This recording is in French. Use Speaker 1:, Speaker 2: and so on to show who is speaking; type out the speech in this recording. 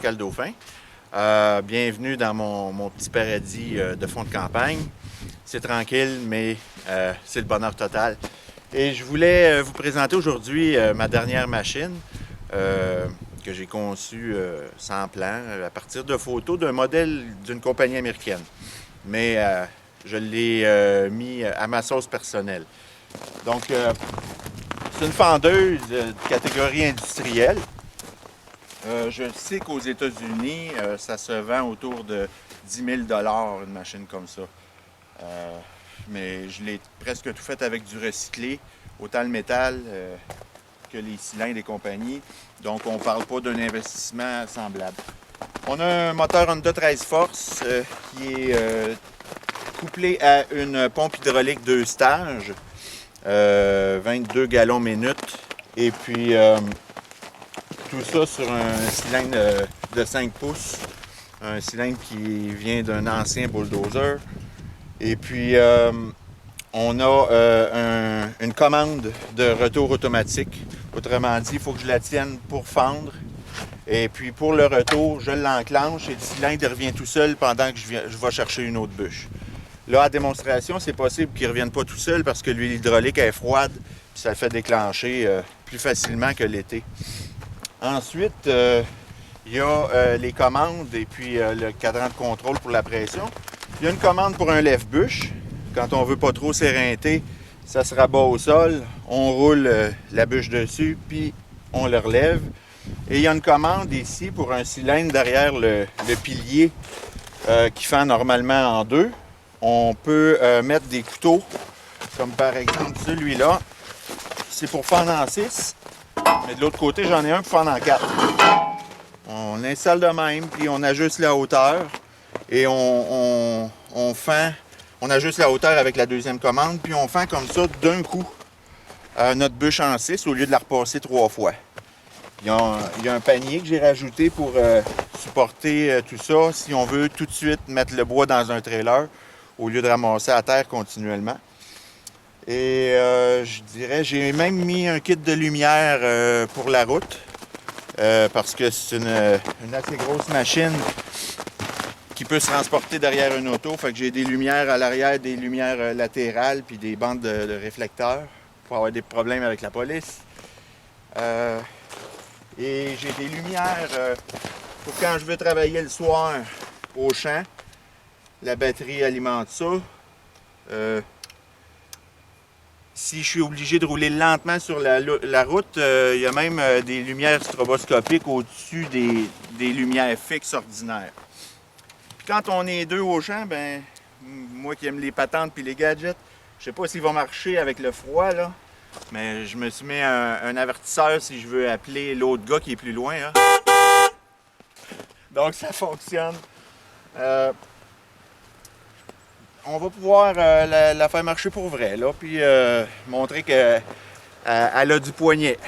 Speaker 1: Pascal Dauphin. Bienvenue dans mon petit paradis de fond de campagne. C'est tranquille, mais c'est le bonheur total. Et je voulais vous présenter aujourd'hui ma dernière machine que j'ai conçue sans plan, à partir de photos d'un modèle d'une compagnie américaine. Mais je l'ai mis à ma sauce personnelle. Donc, c'est une fendeuse de catégorie industrielle. Je sais qu'aux États-Unis, ça se vend autour de 10 000 $ une machine comme ça. Mais je l'ai presque tout fait avec du recyclé, autant le métal que les cylindres et compagnie. Donc, on ne parle pas d'un investissement semblable. On a un moteur Honda 13 forces qui est couplé à une pompe hydraulique 2 stages, 22 gallons minute. Et puis, tout ça sur un cylindre de 5 pouces, un cylindre qui vient d'un ancien bulldozer. Et puis, on a une commande de retour automatique. Autrement dit, il faut que je la tienne pour fendre. Et puis, pour le retour, je l'enclenche et le cylindre revient tout seul pendant que je vais chercher une autre bûche. Là, à démonstration, c'est possible qu'il ne revienne pas tout seul parce que l'huile hydraulique est froide et ça le fait déclencher plus facilement que l'été. Ensuite, il y a les commandes et puis le cadran de contrôle pour la pression. Il y a une commande pour un lève-bûche. Quand on ne veut pas trop s'éreinter, ça se rabat au sol. On roule la bûche dessus, puis on le relève. Et il y a une commande ici pour un cylindre derrière le pilier qui fend normalement en deux. On peut mettre des couteaux, comme par exemple celui-là. C'est pour fendre en 6. Mais de l'autre côté, j'en ai un pour fendre en 4. On l'installe de même, puis on ajuste la hauteur. Et on fend, on ajuste la hauteur avec la deuxième commande, puis on fend comme ça d'un coup notre bûche en 6 au lieu de la repasser 3 fois. Il y a un panier que j'ai rajouté pour supporter tout ça si on veut tout de suite mettre le bois dans un trailer au lieu de ramasser à terre continuellement. Et je dirais, j'ai même mis un kit de lumière pour la route parce que c'est une assez grosse machine qui peut se transporter derrière une auto. Fait que j'ai des lumières à l'arrière, des lumières latérales puis des bandes de réflecteurs pour avoir des problèmes avec la police. Et j'ai des lumières pour quand je veux travailler le soir au champ. La batterie alimente ça. Si je suis obligé de rouler lentement sur la route, il y a même des lumières stroboscopiques au-dessus des lumières fixes ordinaires. Puis quand on est deux au champ, ben moi qui aime les patentes puis les gadgets, je sais pas s'il va marcher avec le froid là, mais je me suis mis un avertisseur si je veux appeler l'autre gars qui est plus loin. Hein. Donc ça fonctionne. On va pouvoir la faire marcher pour vrai, là, puis montrer qu'elle a du poignet.